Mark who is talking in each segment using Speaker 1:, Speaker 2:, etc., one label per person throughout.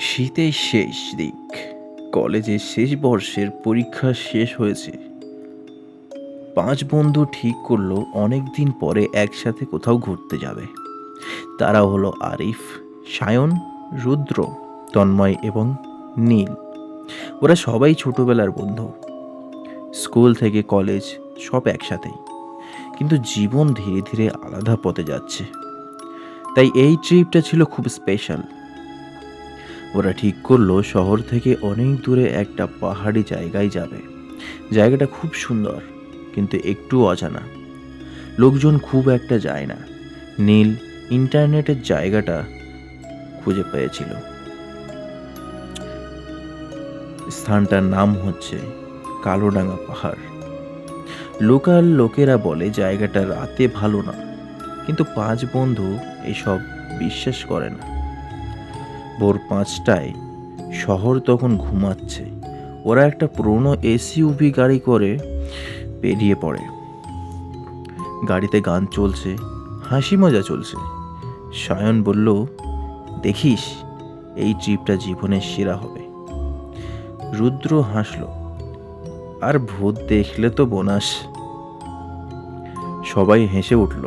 Speaker 1: শীতের শেষ দিক, কলেজের শেষ বর্ষের পরীক্ষা শেষ হয়েছে। 5 বন্ধু ঠিক করলো অনেক দিন পরে একসাথে কোথাও ঘুরতে যাবে। তারা হলো আরিফ, সায়ন, রুদ্র, তন্ময় এবং নীল। ওরা সবাই ছোটবেলার বন্ধু, স্কুল থেকে কলেজ সব একসাথেই। কিন্তু জীবন ধীরে ধীরে আলাদা পথে যাচ্ছে, তাই এই ট্রিপটা ছিল খুব স্পেশাল। ওরা ঠিক করলো শহর থেকে অনেক দূরে একটা পাহাড়ি জায়গায় যাবে। জায়গাটা খুব সুন্দর, কিন্তু একটু অজানা, লোকজন খুব একটা যায় না। নীল ইন্টারনেটের জায়গাটা খুঁজে পেয়েছিল। স্থানটার নাম হচ্ছে কালোডাঙ্গা পাহাড়। লোকাল লোকেরা বলে জায়গাটা রাতে ভালো না, কিন্তু 5 বন্ধু এসব বিশ্বাস করে না। ভোর 5টায় শহর তখন ঘুমাচ্ছে। ওরা একটা পুরনো এসইউভি গাড়ি করে বেরিয়ে পড়ে। গাড়িতে গান চলছে, হাসি মজা চলছে। সায়ন বলল, দেখিস, এই ট্রিপটা জীবনের সেরা হবে। রুদ্র হাসল, আর ভূত দেখলে তো বোনাস। সবাই হেসে উঠল।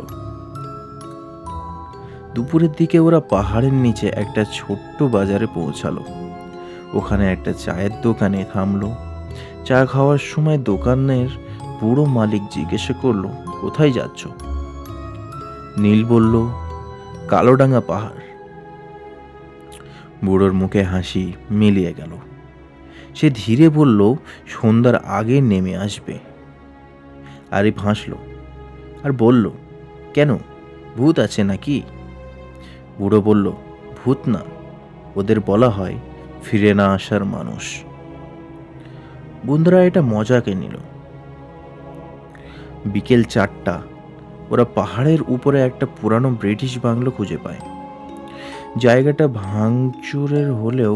Speaker 1: দুপুরের দিকে ওরা পাহাড়ের নিচে একটা ছোট্ট বাজারে পৌঁছালো। ওখানে একটা চায়ের দোকানে থামলো। চা খাওয়ার সময় দোকানের বুড়ো মালিক জিজ্ঞাসা করলো, কোথায় যাচ্ছ? নীল বলল, কালোডাঙ্গা পাহাড়। বুড়োর মুখে হাসি মিলিয়ে গেল। সে ধীরে বলল, সন্ধ্যার আগে নেমে আসবে। আরিফ হাসল আর বলল, কেন, ভূত আছে নাকি? বুড়ো বলল, ভূত না, ওদের বলা হয় ফিরে না আসার মানুষ। বন্ধুরা এটা মজাকে নিল। বিকেল 4টা, ওরা পাহাড়ের উপরে একটা পুরানো ব্রিটিশ বাংলো খুঁজে পায়। জায়গাটা ভাঙচুরের হলেও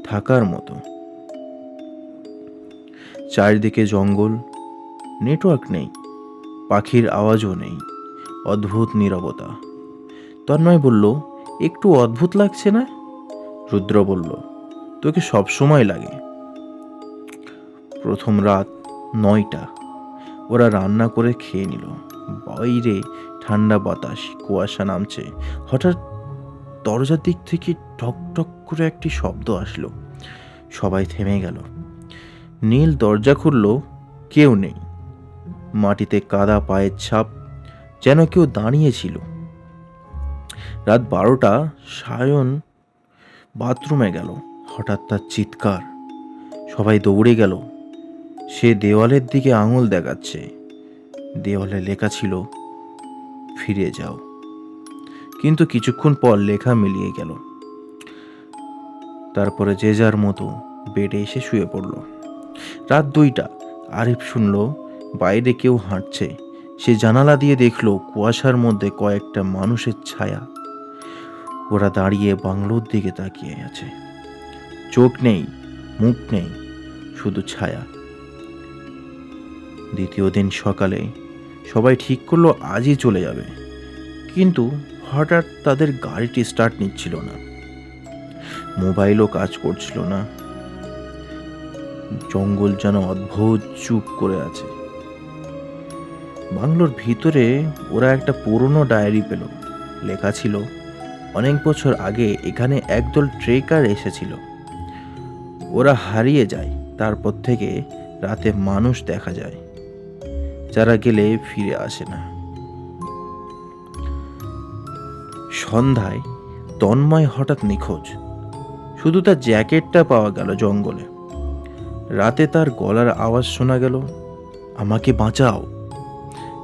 Speaker 1: থাকার মতো। চারিদিকে জঙ্গল, নেটওয়ার্ক নেই, পাখির আওয়াজও নেই, অদ্ভুত নীরবতা। তন্ময় বলল, একটু অদ্ভুত লাগছে না? রুদ্র বলল, তোকে সব সময় লাগে। প্রথম রাত 9টা, ওরা রান্না করে খেয়ে নিল। বাইরে ঠান্ডা বাতাস, কুয়াশা নামছে। হঠাৎ দরজার দিক থেকে টক টক করে একটি শব্দ আসলো। সবাই থেমে গেল। নীল দরজা খুলল, কেউ নেই। মাটিতে কাদা পায়ের ছাপ, যেন কেউ দাঁড়িয়েছিল। রাত 12টা, সায়ন বাথরুমে গেল। হঠাৎ তার চিৎকার, সবাই দৌড়ে গেল। সে দেওয়ালের দিকে আঙুল দেখাচ্ছে। দেওয়ালে লেখা ছিল, ফিরে যাও। কিন্তু কিছুক্ষণ পর লেখা মিলিয়ে গেল। তারপরে যে যার মতো বেডে এসে শুয়ে পড়ল। রাত 2টা, আরিফ শুনল বাইরে কেউ হাঁটছে। সে জানালা দিয়ে দেখলো কুয়াশার মধ্যে কয়েকটা মানুষের ছায়া। ওরা দাঁড়িয়ে বাংলোর দিকে তাকিয়ে আছে। চোখ নেই, মুখ নেই, শুধু ছায়া। দ্বিতীয় দিন সকালে সবাই ঠিক করলো আজই চলে যাবে, কিন্তু হঠাৎ তাদের গাড়িটি স্টার্ট নিচ্ছিল না, মোবাইলও কাজ করছিল না। জঙ্গল যেন অদ্ভুত চুপ করে আছে। বাংলোর ভিতরে ওরা একটা পুরনো ডায়েরি পেল। লেখা ছিল, অনেক বছর আগে এখানে একদল ট্রেকার এসেছিল। ওরা হারিয়ে যায়, তারপর থেকে রাতে মানুষ দেখা যায়, যারা গেলে ফিরে আসে না। সন্ধ্যায় তন্ময় হঠাৎ নিখোঁজ। শুধু তার জ্যাকেটটা পাওয়া গেল জঙ্গলে। রাতে তার গলার আওয়াজ শোনা গেল, আমাকে বাঁচাও।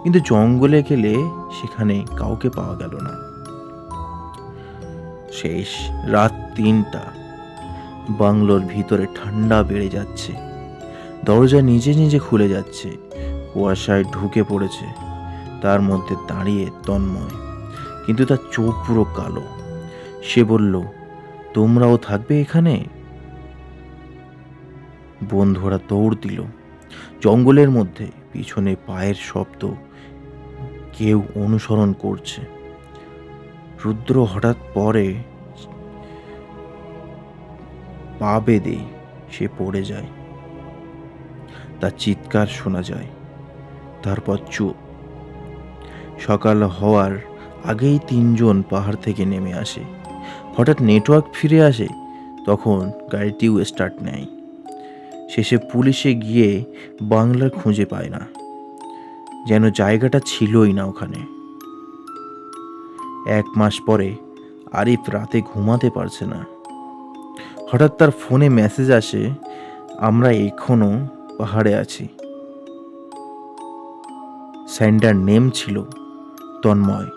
Speaker 1: কিন্তু জঙ্গলে গেলে সেখানে কাউকে পাওয়া গেল না। শেষ রাত 3টা, বাংলোর ভিতরে ঠান্ডা বেড়ে যাচ্ছে। দরজা নিজে নিজে খুলে যাচ্ছে। কুয়াশায় ঢুকে পড়েছে। তার মধ্যে দাঁড়িয়ে তন্ময়, কিন্তু তার চোখ পুরো কালো। সে বলল, তোমরাও থাকবে এখানে? বন্ধুরা দৌড় দিল। জঙ্গলের মধ্যে পিছনে পায়ের শব্দ, কেউ অনুসরণ করছে। রুদ্র হঠাৎ পরে পা বেঁধে সে পড়ে যায়। তার চিৎকার শোনা যায়, তারপর চুপ। সকাল হওয়ার আগেই 3জন পাহাড় থেকে নেমে আসে। হঠাৎ নেটওয়ার্ক ফিরে আসে, তখন গাড়িটিও স্টার্ট নেয়। শেষে পুলিশে গিয়ে বাংলার খুঁজে পায় না, যেন জায়গাটা ছিলই না ওখানে। 1 মাস পরে আরিফ রাতে ঘুমাতে পারছে না। হঠাৎ তার ফোনে মেসেজ আসে, আমরা এখনো পাহাড়ে আছি। সেন্ডার নেম ছিল তন্ময়।